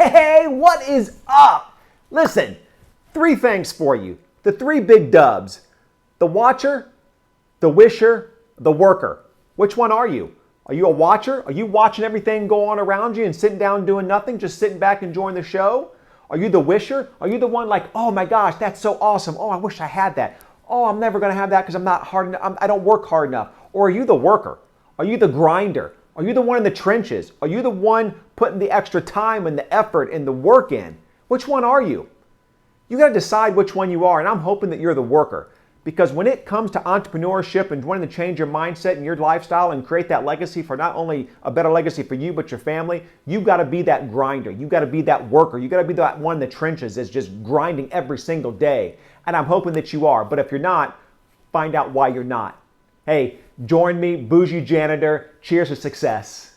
Hey, what is up? Listen, three things for you. The three big dubs. The watcher, the wisher, the worker. Which one are you? Are you a watcher? Are you watching everything go on around you and sitting down doing nothing, just sitting back enjoying the show? Are you the wisher? Are you the one like, oh my gosh, that's so awesome. Oh, I wish I had that. Oh, I'm never going to have that because I'm not hard enough. I don't work hard enough. Or are you the worker? Are you the grinder? Are you the one in the trenches? Are you the one putting the extra time and the effort and the work in? Which one are you? You got to decide which one you are, and I'm hoping that you're the worker. Because when it comes to entrepreneurship and wanting to change your mindset and your lifestyle and create that legacy for not only a better legacy for you, but your family, you've got to be that grinder. You've got to be that worker. You've got to be that one in the trenches that's just grinding every single day. And I'm hoping that you are. But if you're not, find out why you're not. Hey, join me, Bougie Janitor. Cheers to success.